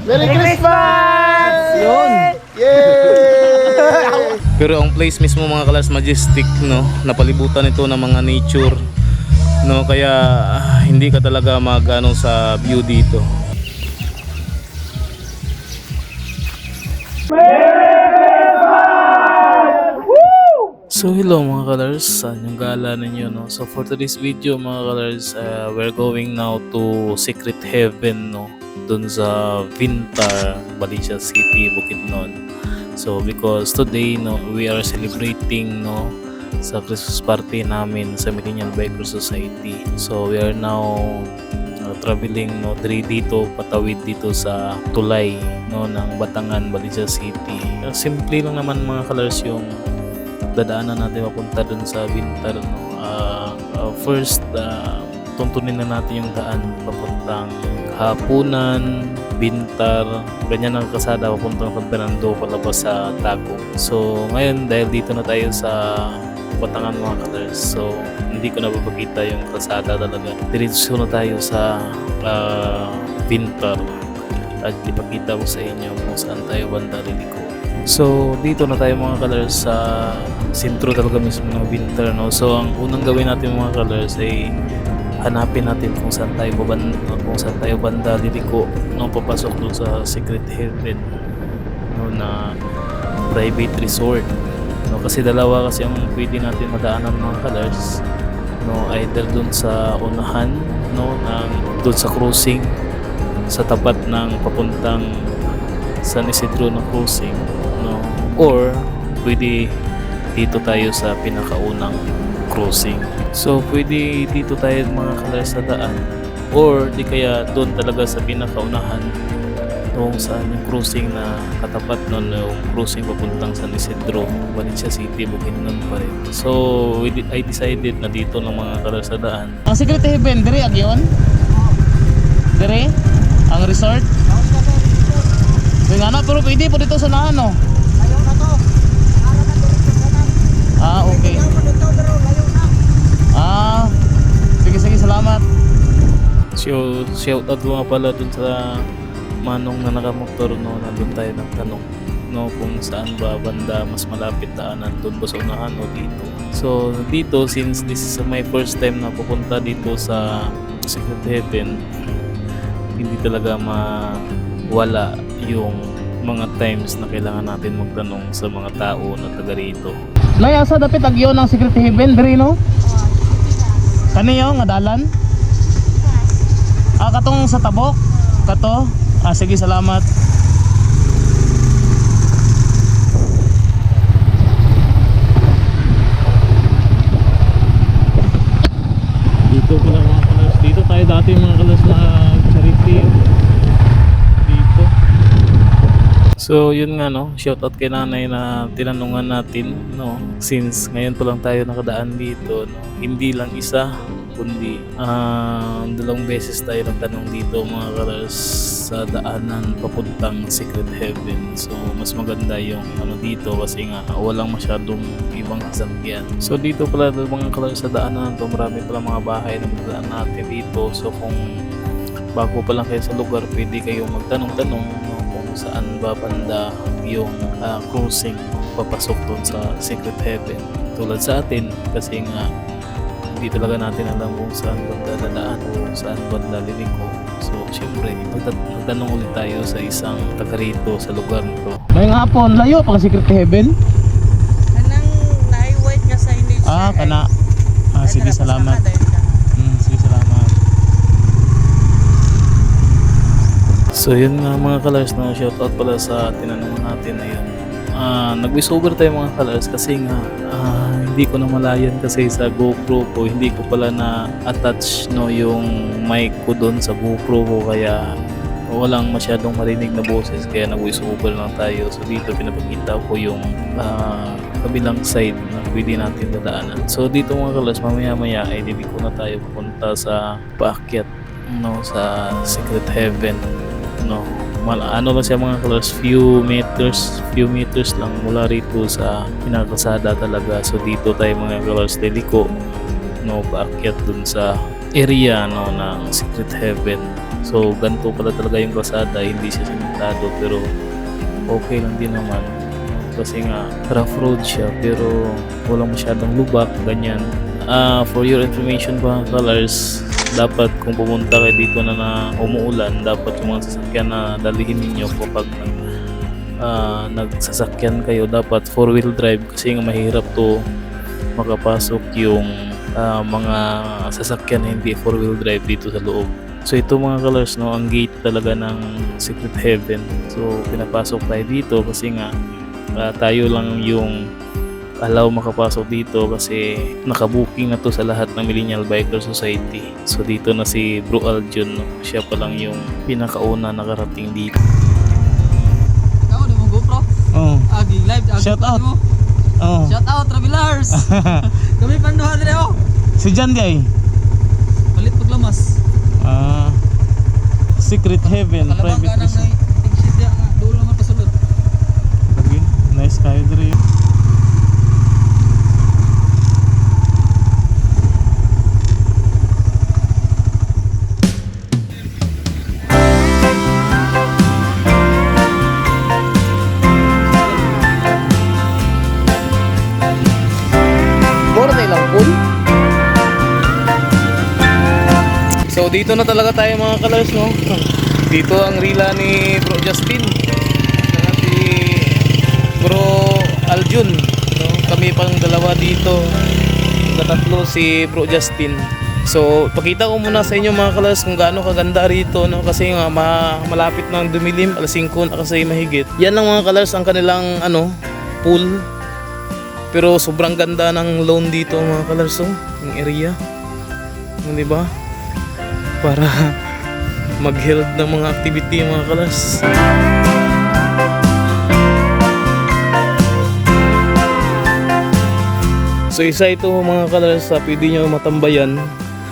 Merry Christmas! Yun. Yay! Pero ang place mismo mga kalars, majestic, no? Napalibutan ito ng mga nature, no? Kaya hindi ka talaga magano sa view dito. So hello mga colors, saan yung gala ninyo, no? So for today's video mga colors, we're going now to Secret Heaven, no? Dun sa Vintar, Valencia City, Bukidnon. So because today, no, we are celebrating, no, sa Christmas party namin sa Millennial Biker Society. So we are now traveling, no, dito, patawid dito sa tulay, no, ng Batangan, Valencia City. Simple lang naman mga colors yung dadaanan natin papunta dun sa Vintar, no. First, tuntunin na natin yung daan papuntang Hapunan, Vintar, ganyan ang kasada papuntang Fernando palabas sa Tagum. So ngayon dahil dito na tayo sa Batangan mga colors, so hindi ko na papakita yung kasada talaga. Diretso na tayo sa Vintar at ipakita ko sa inyo kung saan tayo banda liliko. So dito na tayo mga colors sa sentro talaga mismo ng Vintar, no. So ang unang gawin natin mga colors ay hanapin natin kung saan tayo banda liliko, no, papasok doon sa Secret Heaven, no, na private resort, no. Kasi dalawa kasi ang pwede natin madaanan mga colors, no, either doon sa unahan, no, doon sa cruising sa tapat ng papuntang San Isidro na cruising, no, or pwede dito tayo sa pinakaunang cruising. So pwede dito tayo mga colors sa daan, or di kaya doon talaga sa pinakaunahan kung saan yung cruising na katapat nun, yung cruising papuntang San Isidro, Valencia City, Bukidnon pa rin. So I decided na dito ng mga colors sa daan. Ang Secret Heaven, dire agyon? Dire? Ang resort? Nga na, pero pwede po dito sa nahan, no? Okay. Sige, salamat. So, shout out nga pala dun sa manong na nakamotor, no, na doon tayo nagtanong, no, kung saan ba banda mas malapit daanan, doon ba sa unahan o dito. So dito, since this is my first time na pupunta dito sa Secret Heaven, hindi talaga mawala yung mga times na kailangan natin magtanong sa mga tao na taga rito. Layasa dapat agyon ng Secret Heaven diri, no? Kaniyo nga dalan? Katong sa tabok? Kato? Sige, salamat. Dito pala mga kalas. Dito tayo dati mga kalas na charity. Dito. So yun nga, no, shoutout kay nanay na tinanungan natin, no, since ngayon pa lang tayo nakadaan dito, no, hindi lang isa kundi dalawang beses tayo nagtanong dito mga karas sa daanan papuntang Secret Heaven. So mas maganda yung dito kasi nga walang masyadong ibang sasakyan. So dito pala mga karas sa daanan to, marami pala mga bahay na magdaan natin dito. So kung bago pa lang kayo sa lugar, pwede kayong magtanong-tanong, no, kung saan ba banda yung cruising papasok doon sa Secret Heaven. Tulad sa atin kasi nga hindi talaga natin alam kung saan banda dadaan o saan banda liliko. So syempre magtanong ulit tayo sa isang taga rito sa lugar nito. May nga hapon, layo pang Secret Heaven? Kanang na-white ka sa hindi siya. Kana. Sige, salamat. Sige, salamat. So yun nga mga kalars, no, shoutout pala sa tinanong natin na yun. Nag-wish over tayo mga kalars kasi nga hindi ko na malayan kasi sa GoPro ko, hindi ko pala na attach, no, yung mic ko doon sa GoPro ko, kaya walang masyadong marinig na boses, kaya nag-voice over lang tayo. So dito pinapakita ko yung kabilang side na pwede natin dadaanan. So dito mga kalas, mamaya ay dito na tayo pupunta sa paakyat, no, sa Secret Heaven, no. Ano lang siya mga kalas, few meters lang mula rito sa pinakasada talaga. So dito tayo mga kalas liliko, no, paakyat dun sa area, no, ng Secret Heaven. So ganito pala talaga yung kalsada, hindi siya simentado pero okay lang din naman. Kasi nga rough road siya pero walang masyadong lubak, ganyan. For your information mga colors, dapat kung pumunta kayo dito na umuulan, dapat yung mga sasakyan na dalihin ninyo kapag nagsasakyan kayo, dapat 4-wheel drive kasi nga mahirap to makapasok yung mga sasakyan na hindi 4-wheel drive dito sa loob. So ito mga colors, no, ang gate talaga ng Secret Heaven. So pinapasok tayo dito kasi nga tayo lang yung allow makapasok dito kasi nakabooking na to sa lahat ng Millennial Biker Society. So dito na si Bro Aljun, no? Siya pa lang yung pinakauna nakarating dito. Ikaw, di mo GoPro? Oh. Agi live, agi Shout out. mo. Oh. Shout out, travelers! Kami panduhan rin ako. Si Jan Gay. Palit paglamas. Secret Heaven Kalabang private ka nang resort. exit ya nga. Doon naman pasulod. Okay. Nice kayo diri. So dito na talaga tayo mga colors, no? Dito ang rila ni Bro Justin at si Bro Aljun, no? Kami pang dalawa dito, tatlo si Bro Justin. So pakita ko muna sa inyo mga colors kung gaano kaganda rito, no? Kasi nga malapit na ang dumilim, alas 5 na kasi mahigit. Yan ang mga colors ang kanilang pool. Pero sobrang ganda ng lawn dito mga colors, oh, yung area. Di ba? Para mag-held ng mga activity mga kalas. So isa ito mga kalas, pwede nyo matambayan,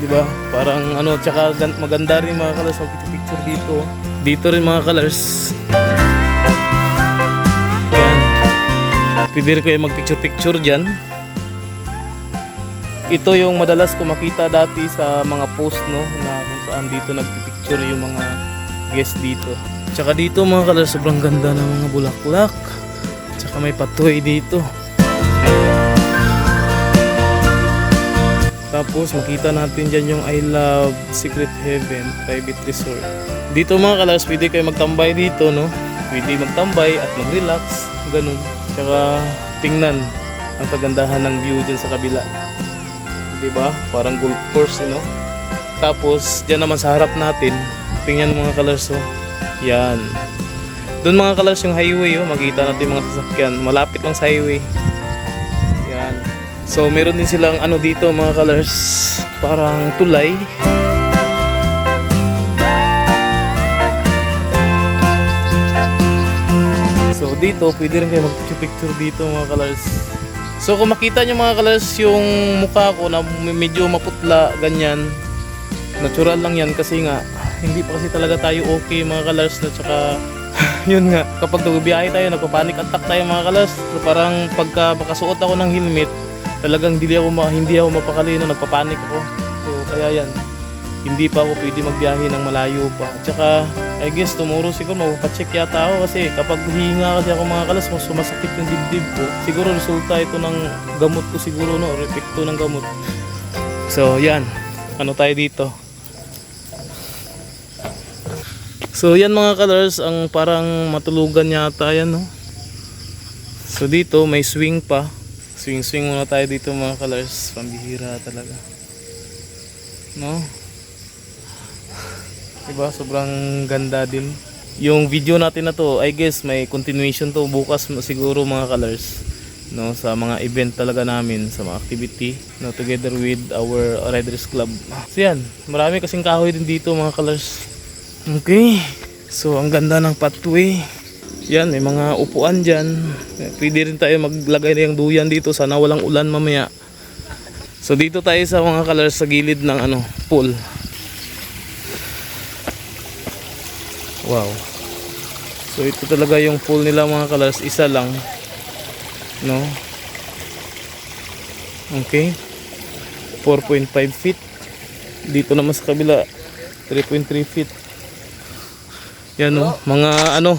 di ba? Parang tsaka maganda rin mga kalas mag-picture dito. Dito rin mga kalas. Yan. Pwede rin kayo mag-picture dyan. Ito yung madalas ko makita dati sa mga post, no, na kung saan dito nagpipicture yung mga guest dito. Tsaka dito mga kalas, sobrang ganda ng mga bulaklak. Tsaka may patoy dito. Tapos makita natin dyan yung I Love Secret Heaven Private Resort. Dito mga kalas, pwede kayo magtambay dito, no? Pwede magtambay at mag-relax, ganun. Tsaka tingnan ang kagandahan ng view dyan sa kabila. Diba? Parang golf course, you know? Tapos, dyan naman sa harap natin, tingnan mga colors, oh. Yan. Doon mga colors yung highway, oh. Makita natin mga sasakyan. Malapit lang sa highway. Yan. So, meron din silang dito mga colors. Parang tulay. So, dito, pwede rin kayo mag-picture dito mga colors. So kung makita nyo mga colors yung mukha ko na medyo maputla, ganyan, natural lang yan kasi nga hindi pa kasi talaga tayo okay mga colors, na tsaka yun nga, kapag nagbibiyahe tayo, nagpa-panic attack tayo mga colors. So parang pagka makasuot ako ng helmet, talagang hindi ako mapakali, no, nagpa-panic ako. So kaya yan, hindi pa ako pwede magbiyahe ng malayo pa. Tsaka I guess tomorrow siguro mapapacheck yata ako kasi kapag hihinga kasi ako mga kalas, mas sumasakit yung dibdib ko. Siguro resulta ito ng gamot ko siguro, no, epekto ng gamot. So yan, tayo dito. So yan mga colors, ang parang matulugan yata yan, no. So dito may swing pa. Swing muna tayo dito mga colors, pambihira talaga, no. Diba? Sobrang ganda din. Yung video natin na to, I guess may continuation to bukas siguro mga colors, no, sa mga event talaga namin, sa mga activity, no, together with our Riders Club. So yan, marami kasing kahoy din dito mga colors. Okay. So ang ganda ng pathway. Yan, may mga upuan dyan. Pwede rin tayo maglagay na yung duyan dito, sana walang ulan mamaya. So dito tayo sa mga colors sa gilid ng pool. Wow. So ito talaga yung pool nila mga colors, isa lang, no. Okay. 4.5 feet. Dito naman sa kabila 3.3 feet. Yan oh, mga ano,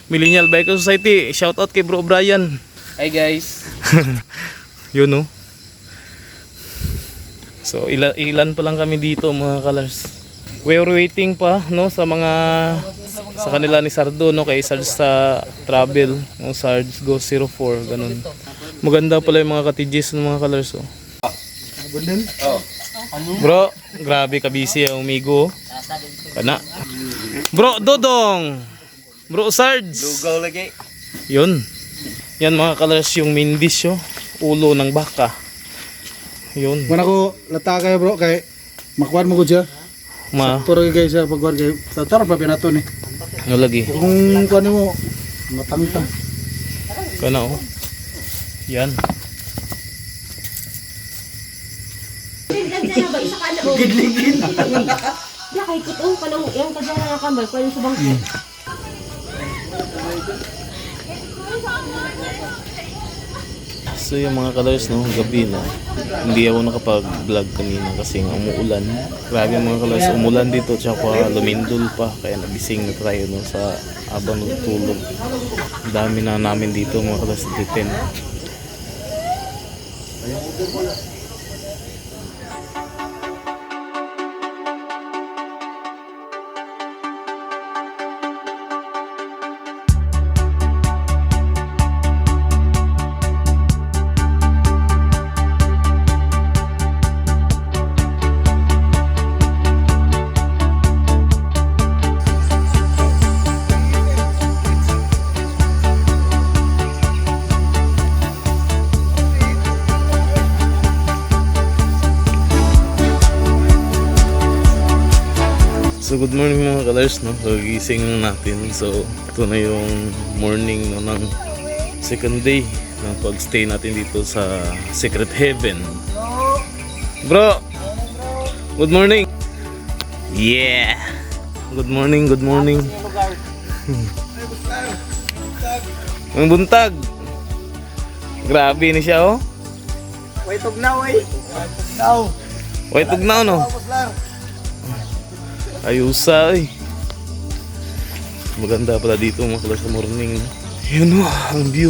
Millennial Biker Society. Shout out kay Bro Brian. Hi guys. Yun oh. So ilan pa lang kami dito mga colors. We're waiting pa no sa mga sa kanila ni Sardo no, kay Sarge sa travel, no, Sarge Go 04 ganun. Maganda pala yung mga cottages ng mga colors oh. Bro, grabe ka busy ang umigo. Kana. Bro Dodong. Bro Sarge. Lugaw lagi. Yun. Yan mga colors yung main dish oh. Ulo ng baka. Yun. Mana ko lata kayo bro kay makuan mo ko siya. Puro kay siya pagkuan kay tatar pa pinato ni. Ano lagi? Kung kuan mo matangtang. Kana oh. Yan. Gidligin. Ya kay kutong kanang yang kadang nakakambal ko sa bangko. So yung mga colors no, gabi na. Hindi ako nakapag-vlog kanina kasi nga umuulan. Grabe mga colors, umulan dito tsaka lumindol pa. Kaya nabising na tayo no, sa abang nagtulog. Ang dami na namin dito mga colors dito. So good morning mga colors no. So gising natin. So ito na yung morning no, ng second day ng pagstay natin dito sa Secret Heaven. Bro. Good morning. Yeah. Good morning, good morning. Ang buntag. Grabe ni siya oh. Way tugnaw ay. Way tugnaw no. Ayusa eh. Maganda pala dito mga colors sa morning. Yun o, ang view.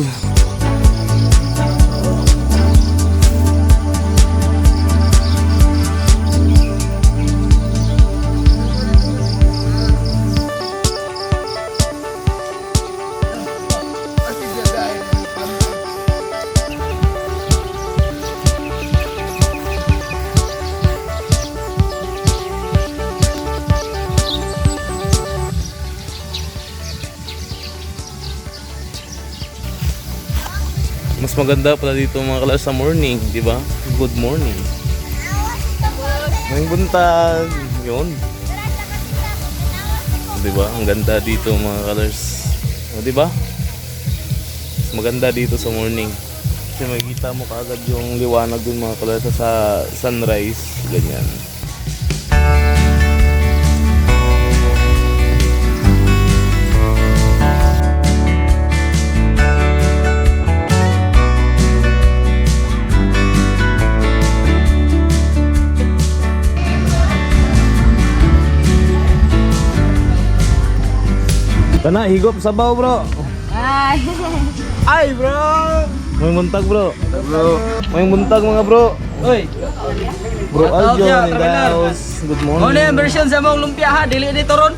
Mas maganda pala dito mga colors sa morning, di ba? Good morning. Ngayong buntag. Yun. Di ba? Ang ganda dito mga colors. O, di ba? Mas maganda dito sa morning. Kasi makikita mo kaagad yung liwanag dun mga colors sa sunrise. Ganyan. Kana, higop sabaw bro. Ay. Ay bro. May buntag bro. May buntag mga bro. Oy. Bro Aljo siya, in the traveler. house. Good morning. Ano yung version sa mong lumpia ha? Dili dito ron.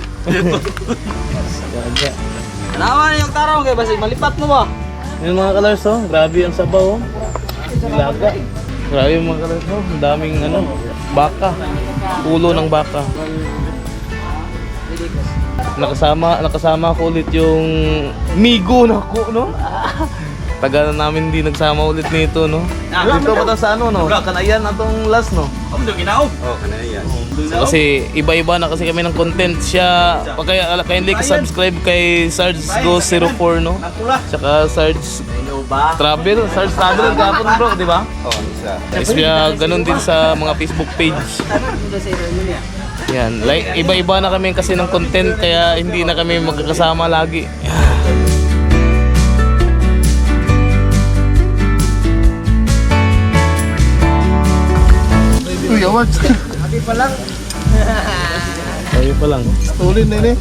Naman yung tarong kay basig malipat mo ba? Yung mga colors oh, grabe ang sabaw oh. Ilaga. Grabe yung mga colors oh, ang daming ano, baka. Ulo ng baka. Nakasama ko ulit yung migo na ko no. Tagal na namin hindi nagsama ulit nito no. Dito pa ta sa ano no. Kanayan atong last no. Ano ginaog? Oh, kanayan. Kasi iba-iba na kasi kami ng content siya. Pag kindly subscribe kay Sarge Go 04 no. Tsaka Sarge Travel, Sarge Travel kahapon bro, di ba? Oh, isa. Yes, ganun din sa mga Facebook page. Yan, like iba-iba na kami kasi ng content kaya hindi na kami magkakasama lagi. Uy, awad. Happy pa lang. Tayo pa lang. Tulin na ini.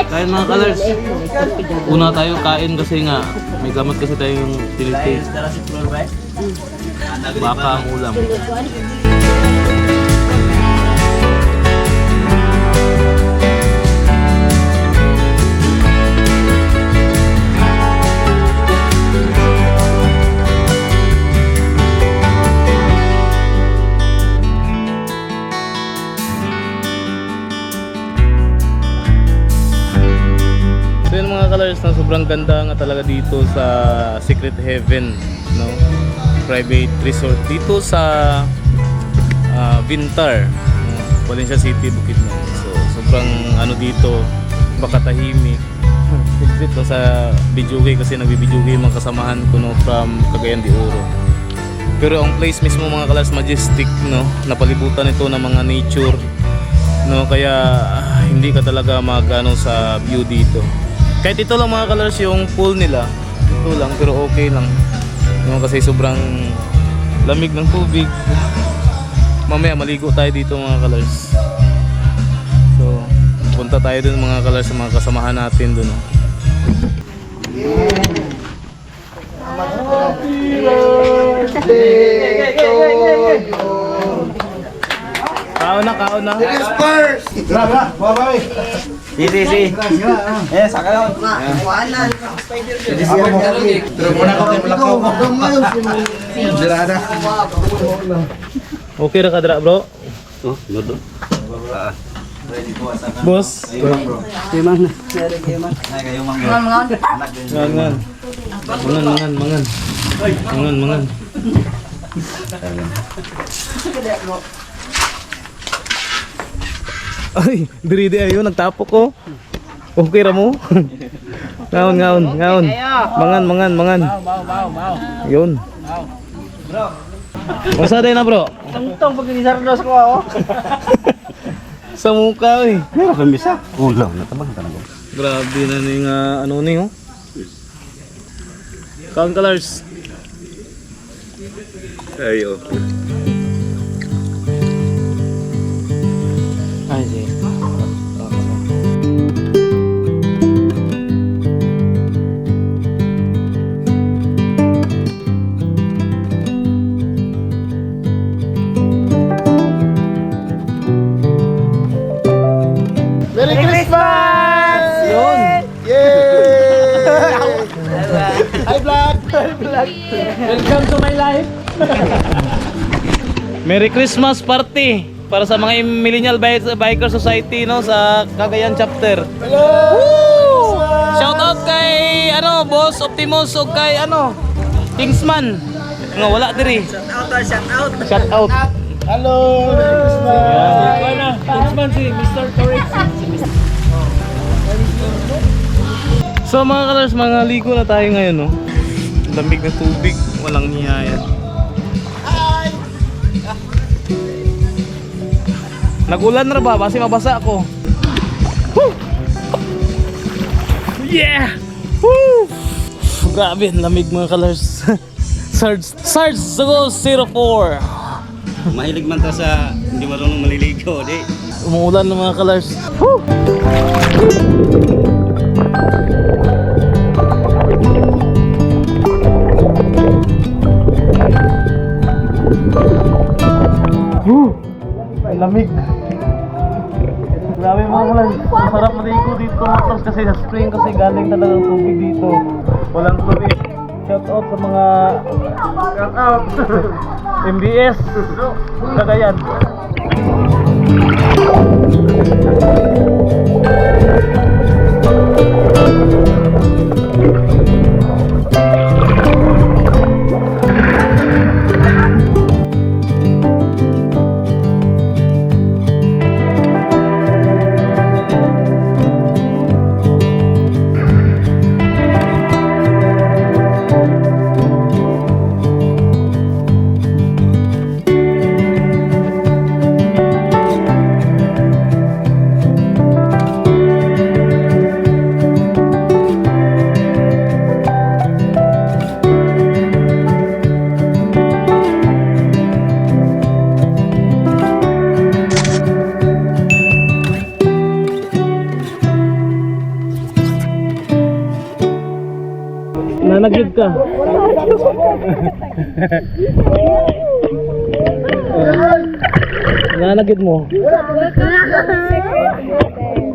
Kain mga colors. Una tayo kain kasi nga may gamot kasi tayong tilite. Baka ang ulam. So yun mga colors, na sobrang ganda nga talaga dito sa Secret Heaven, no? Private resort dito sa Vintar, no? Valencia City, Bukidnon. So sobrang ano dito, baka tahimik. Exit no, sa Bijuge kasi nagbi-Bijuge yung mga kasamahan ko, no, from Cagayan de Oro. Pero ang place mismo mga colors, majestic, no? Napalibutan ito ng mga nature, no? Kaya hindi ka talaga magano sa view dito. Kahit ito lang mga colors yung pool nila, ito lang pero okay lang, no, kasi sobrang lamig ng tubig. Mamaya maligo tayo dito mga colors. So punta tayo dun mga colors sa mga kasamahan natin dun, no? Kaon na. Si. Eh, saka lang. Okay ra ka dra bro? Boss. Mangan. Ay, diri ayo nagtapok ko. Okay ra mo? Ngaon. Mangan. Yun. Masa din na bro? Tungtong pag inisardos ko ako. Sa mukha eh. Meron kami bisa. Ulam na tabang tanong. Grabe na ning ano ni oh. Kaon colors. Ayo. Ay, si. Merry Christmas! Yun. Hi vlog! Welcome to my life. Merry Christmas party para sa mga Millennial Biker Society, no, sa Cagayan chapter. Hello! Shout out kay Boss Optimus ug kay Kingsman. Nga wala diri. Shout out. Hello! Merry Christmas! Kingsman si Mr. Torres. So mga colors, mga ligo na tayo ngayon, no. Lamig na tubig, walang hiyaya. Nagulan na ba? Basi mabasa ako. Woo! Yeah! Woo! Grabe, lamig mga colors. Sarge Zago 04. Mahilig man ta sa hindi marunong maliligo, di. Umuulan ng mga colors. Woo! Ay, lamig. Grabe mga colors. Masarap maligo dito motos kasi sa spring kasi galing talaga ang tubig dito. Walang tubig. Shout out sa mga MBS Cagayan. Nanagid ka. Nanagid mo.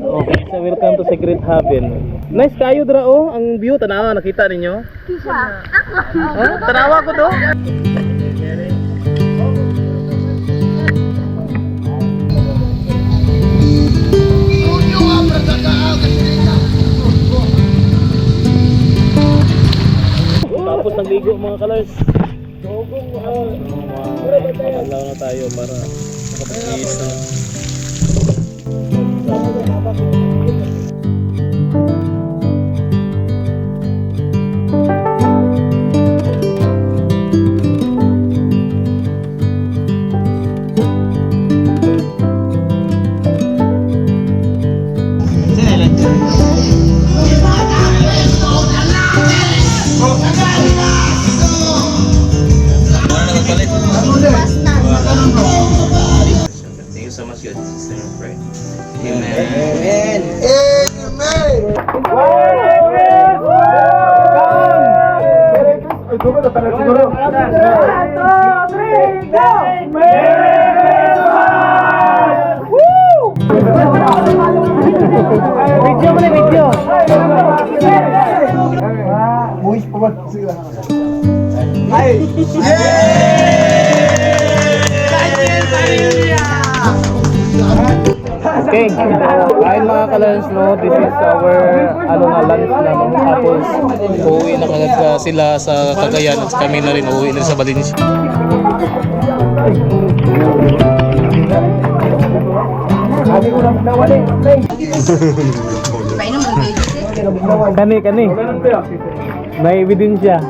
Okay, so welcome to Secret Haven. Nice kayo dra oh, ang view tanawa nakita ninyo? Kisa. Oh, tanawa ko to. Tapos nagligo mga colors. Makalaw na tayo para makapag-iis na. Thank you so much, good sister and friend. Amen. Video mo na video. Okay, kain mga kalans no, this is our lunch na no, tapos uuwi na kagad sila sa Cagayan at kami na rin uuwi na sa Valencia. Kani may ebidensya.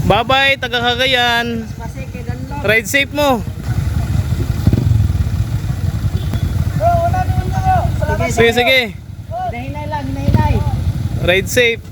Bye-bye, taga Cagayan. Ride safe mo. Sige. Ride safe.